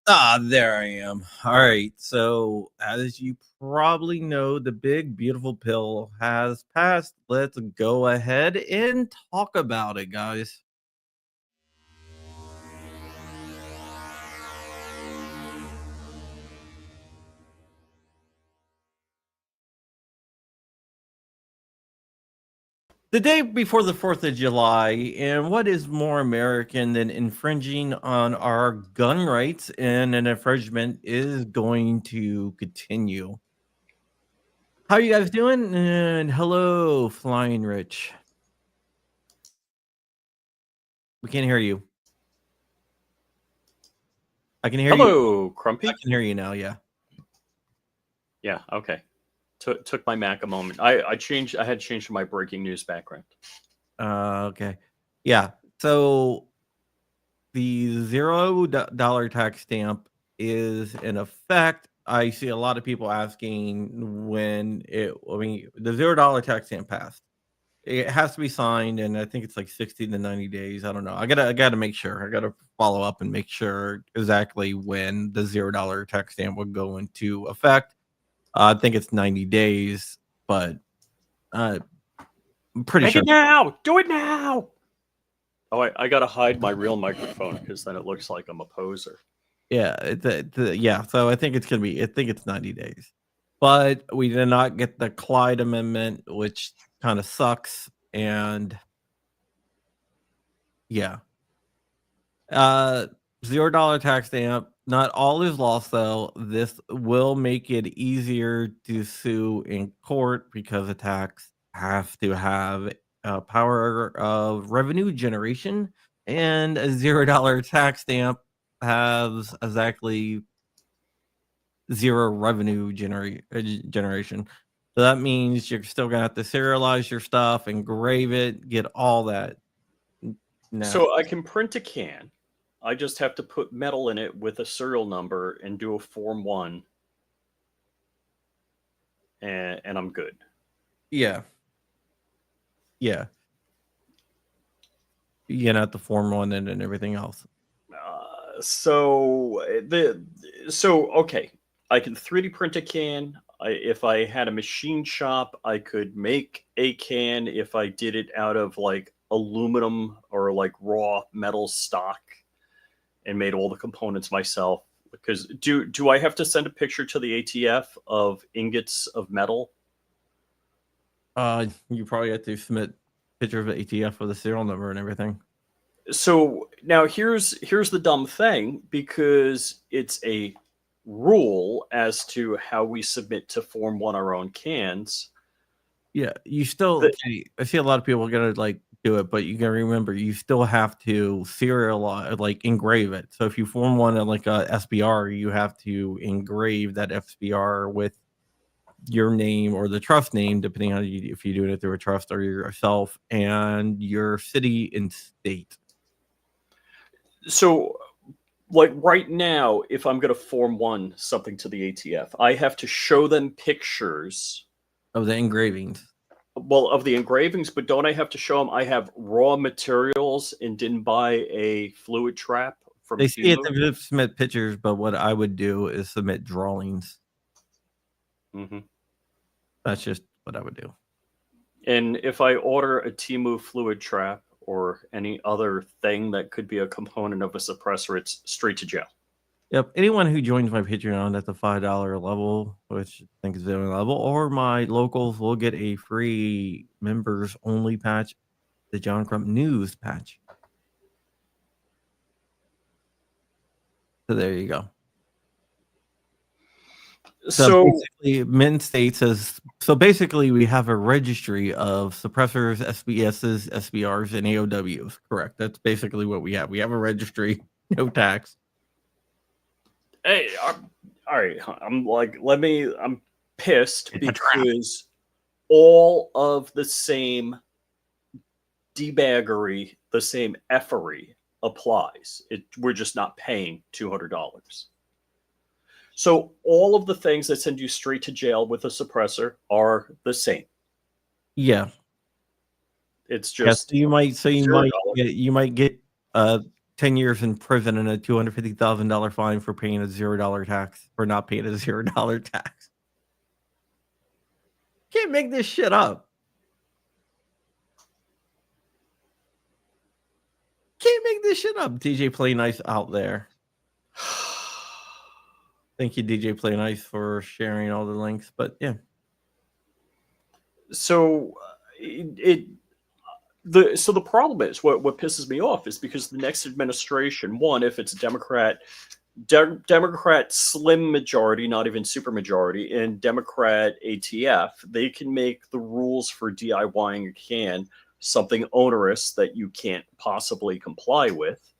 There I am. All right. So, as you probably know, the big, beautiful pill has passed. Let's go ahead and talk about it, guys. The day before the 4th of July, and what is more American than infringing on our gun rights? And an infringement is going to continue. How are you guys doing? And hello, Flying Rich. We can't hear you. I can hear you. Hello, Crumpy. I can hear you now. Yeah. Yeah. Okay. Took my Mac a moment. I had changed to my breaking news background. Okay. Yeah. So the $0 tax stamp is in effect. I see a lot of people asking when the $0 tax stamp passed. It has to be signed, and I think it's like 60 to 90 days. I don't know. I gotta make sure. I gotta follow up and make sure exactly when the $0 tax stamp would go into effect. I think it's 90 days, but I'm pretty Make sure. it now. Do it now. Oh, I gotta hide my real microphone because then it looks like I'm a poser. Yeah, yeah. So I think it's gonna be. I think it's 90 days, but we did not get the Clyde Amendment, which kind of sucks. And yeah, $0 tax stamp. Not all is lost though. This will make it easier to sue in court because the tax have to have a power of revenue generation, and a $0 tax stamp has exactly zero revenue generation. So that means you're still gonna have to serialize your stuff, engrave it, get all that. So I can print a can. I just have to put metal in it with a serial number and do a Form 1, and I'm good. Yeah. Yeah. You know, the Form 1 and everything else. So okay, I can 3D print a can. If I had a machine shop, I could make a can if I did it out of like aluminum or like raw metal stock and made all the components myself. Because do I have to send a picture to the ATF of ingots of metal? You probably have to submit picture of the ATF with a serial number and everything. So now here's the dumb thing, because it's a rule as to how we submit to Form 1 our own cans. Yeah, you still. I see a lot of people gonna like do it, but you gotta remember you still have to serialize, like engrave it. So if you form one at like a SBR, you have to engrave that SBR with your name or the trust name, depending on if you're doing it through a trust or yourself, and your city and state. So, like right now, if I'm going to Form 1 something to the ATF, I have to show them pictures of the engravings. Well, of the engravings, but don't I have to show them I have raw materials and didn't buy a fluid trap from They see it Temu? to submit pictures, but what I would do is submit drawings. Mm-hmm. That's just what I would do. And if I order a Temu fluid trap or any other thing that could be a component of a suppressor, it's straight to jail. Yep. Anyone who joins my Patreon at the $5 level, which I think is the only level, or my locals will get a free members only patch, the John Crump News patch. So there you go. So basically, Mint State says, so basically we have a registry of suppressors, SBSs, SBRs, and AOWs. Correct. That's basically what we have. We have a registry, no tax. Hey, all right. I'm pissed because all of the same debaggery, the same effery applies. We're just not paying $200. So all of the things that send you straight to jail with a suppressor are the same. Yeah. It's just you might get 10 years in prison and a $250,000 fine for paying a $0 tax, for not paying a $0 tax. Can't make this shit up. Can't make this shit up. DJ Play Nice out there. Thank you, DJ Play Nice, for sharing all the links. But yeah. So the problem is what pisses me off is because the next administration, one, if it's a Democrat slim majority, not even super majority, and Democrat ATF, they can make the rules for DIYing a can something onerous that you can't possibly comply with.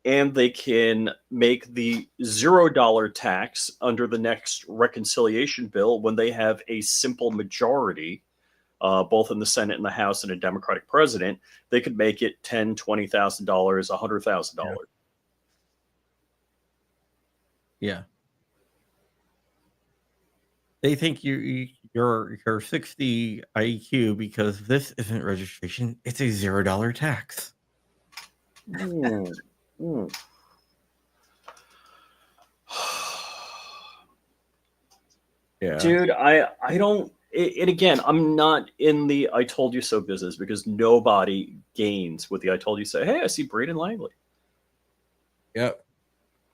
And they can make the $0 tax under the next reconciliation bill when they have a simple majority, both in the Senate and the House, and a Democratic president. They could make it $10,000, $20,000, $100,000. Yeah. They think you're 60 IQ because this isn't registration. It's a $0 tax. Yeah. Dude, I don't. And again, I'm not in the I told you so business because nobody gains with the I told you so. Hey, I see Braden Langley. Yep.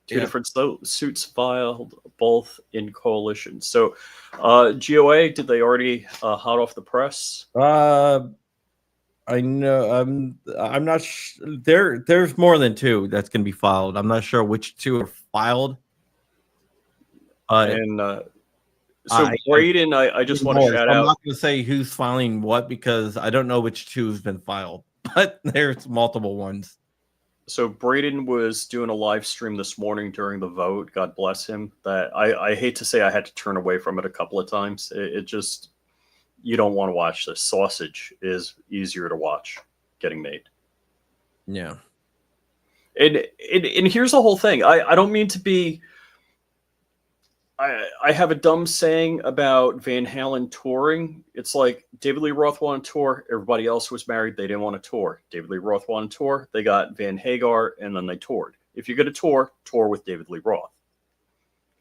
Two different suits filed, both in coalition. So, GOA, did they already hot off the press? I know. I'm not. There's more than two that's going to be filed. I'm not sure which two are filed. So Braden, I just want to shout out. I'm not going to say who's filing what because I don't know which two has been filed, but there's multiple ones. So Braden was doing a live stream this morning during the vote. God bless him. That I hate to say I had to turn away from it a couple of times. It just, you don't want to watch this. Sausage is easier to watch getting made. Yeah. And here's the whole thing. I don't mean to be. I have a dumb saying about Van Halen touring. It's like David Lee Roth wanted to tour. Everybody else was married. They didn't want to tour. David Lee Roth wanted to tour. They got Van Hagar, and then they toured. If you're going to tour with David Lee Roth.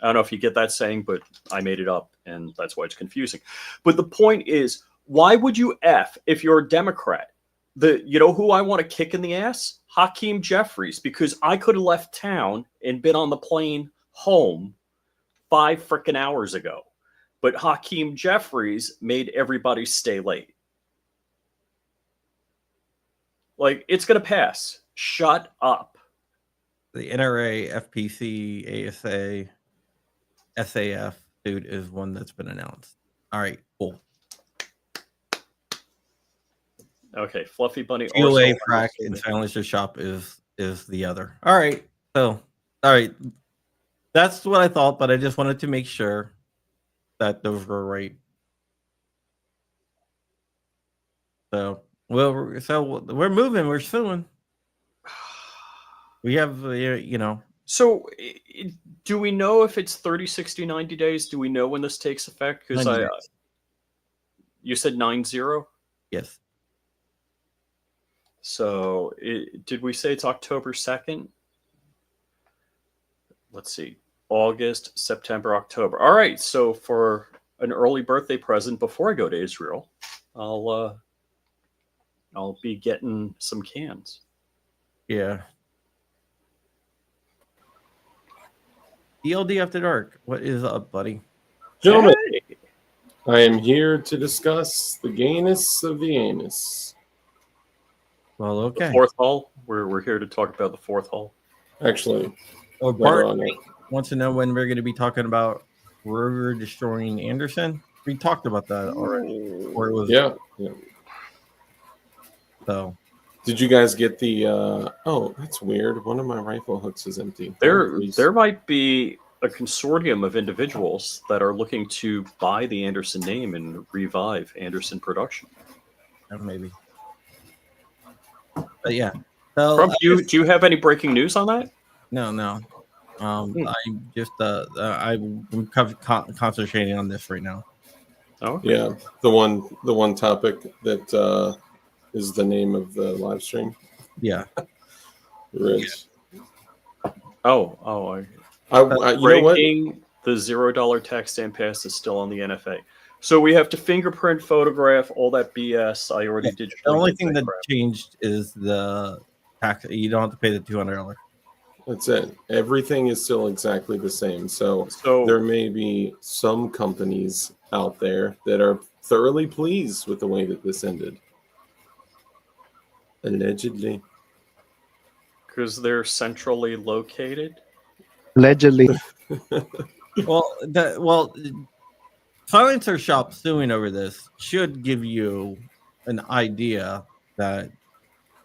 I don't know if you get that saying, but I made it up, and that's why it's confusing. But the point is, why would you if you're a Democrat? You know who I want to kick in the ass? Hakeem Jeffries, because I could have left town and been on the plane home 5 freaking hours ago. But Hakeem Jeffries made everybody stay late. Like, it's going to pass. Shut up. The NRA, FPC, ASA, SAF dude is one that's been announced. All right, cool. Okay, Fluffy Bunny. GOA, Frack, and Silencer Shop is the other. All right, so, all right. That's what I thought, but I just wanted to make sure that those were right. So, we're moving. We're suing. We have, So, do we know if it's 30, 60, 90 days? Do we know when this takes effect? Because you said 9-0? Yes. So, did we say it's October 2nd? Let's see. August, September, October. All right. So for an early birthday present before I go to Israel, I'll be getting some cans. Yeah. DLD After Dark. What is up, buddy? Gentlemen, hey. I am here to discuss the gayness of the anus. Well, okay. The fourth hall. We're here to talk about the fourth hall. Actually, Bart wants to know when we're going to be talking about Rover destroying Anderson. We talked about that already. Or it was yeah. So, did you guys get the? Oh, that's weird. One of my rifle hooks is empty. There might be a consortium of individuals that are looking to buy the Anderson name and revive Anderson production. Maybe. But yeah. So, Crump, do you have any breaking news on that? No. I'm just I'm concentrating on this right now. Oh, okay. Yeah, the one topic that is the name of the live stream. Yeah, Rich. Oh, you know what? breaking the $0 tax stamp pass is still on the NFA. So we have to fingerprint, photograph, all that BS. I already digitally The only did thing that crap. changed is the tax. You don't have to pay the $200. That's it. Everything is still exactly the same. So So there may be some companies out there that are thoroughly pleased with the way that this ended. Allegedly. because they're centrally located. Allegedly. Well, Silencer Shop suing over this should give you an idea that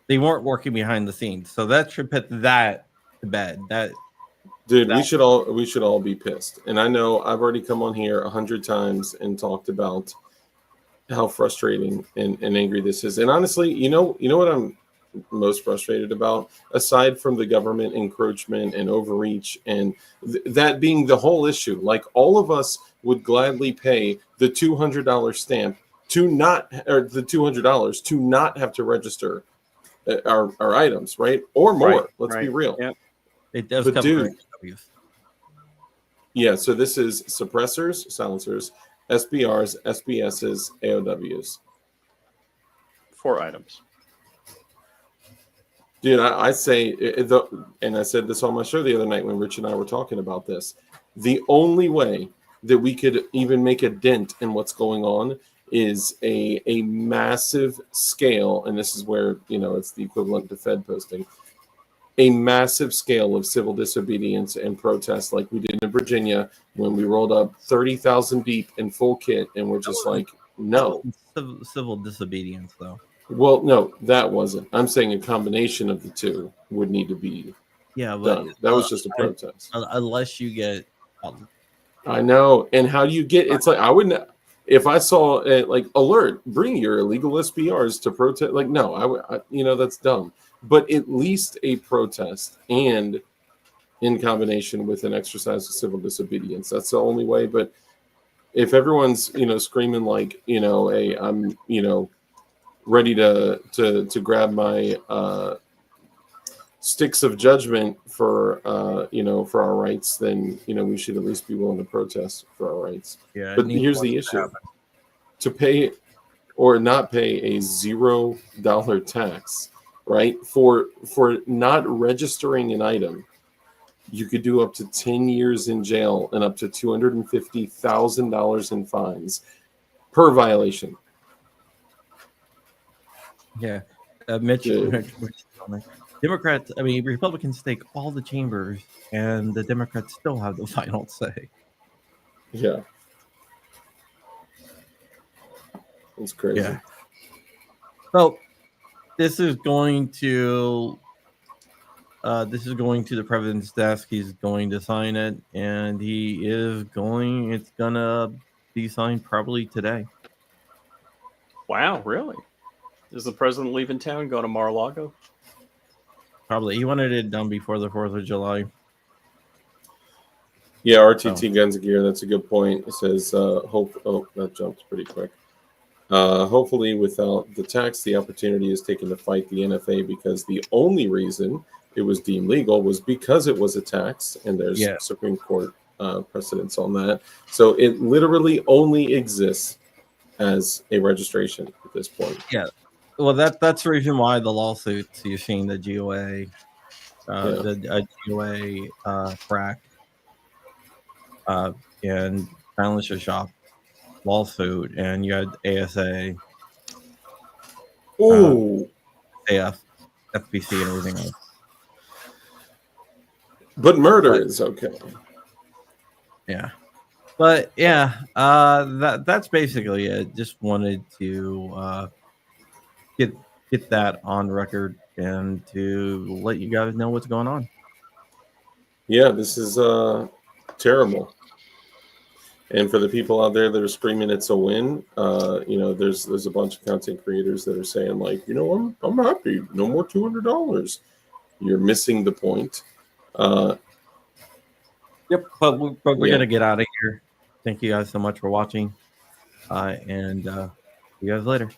they weren't working behind the scenes. So that should put that to bed. Dude, we should all be pissed. And I know I've already come on here 100 times and talked about how frustrating and angry this is. And honestly, you know what I'm most frustrated about, aside from the government encroachment and overreach and that being the whole issue. Like, all of us would gladly pay the $200 stamp to not, or the $200 to not have to register our items, right? Or more. Right, Let's be right. real. Yep. It does But cover dude, XWs. yeah, so this is suppressors, silencers, SBRs, SBSs, AOWs. 4 items. Dude, I say, and I said this on my show the other night when Rich and I were talking about this. The only way that we could even make a dent in what's going on is a massive scale, and this is where, it's the equivalent to Fed posting, a massive scale of civil disobedience and protest like we did in Virginia when we rolled up 30,000 deep in full kit, and we're just like, no. Civil disobedience, though. Well, no, that wasn't. I'm saying a combination of the two would need to be done. That was just a protest. Unless you get... I know. And how do you get... It's like, I wouldn't... If I saw, like, alert, bring your illegal SBRs to protest. Like, no, that's dumb. But at least a protest, and in combination with an exercise of civil disobedience. That's the only way. But if everyone's, screaming like, I'm, ready to grab my sticks of judgment for for our rights, then we should at least be willing to protest for our rights. Yeah, but here's the issue: to pay or not pay a $0 tax, right, for not registering an item, you could do up to 10 years in jail and up to $250,000 in fines per violation. Yeah, Republicans take all the chambers, and the Democrats still have the final say. Yeah, it's crazy. Yeah. So this is going to the president's desk. He's going to sign it, and it's gonna be signed probably today. Wow, really? Is the president leaving town, going to Mar-a-Lago? Probably. He wanted it done before the 4th of July. Yeah, RTT Guns and Gear, that's a good point. It says, that jumped pretty quick. Hopefully, without the tax, the opportunity is taken to fight the NFA, because the only reason it was deemed legal was because it was a tax, and there's Supreme Court precedents on that. So it literally only exists as a registration at this point. Yeah. Well, that's the reason why the lawsuits you're seeing, the GOA, crack, and Silencer Shop lawsuit, and you had ASA, AF, FPC, and everything else. But murder is okay. Yeah. But yeah, that's basically it. Just wanted to get that on record and to let you guys know what's going on. Yeah, this is terrible. And for the people out there that are screaming it's a win, there's a bunch of content creators that are saying, like, I'm happy, no more $200. You're missing the point. Yep, but we're gonna get out of here. Thank you guys so much for watching, and see you guys later.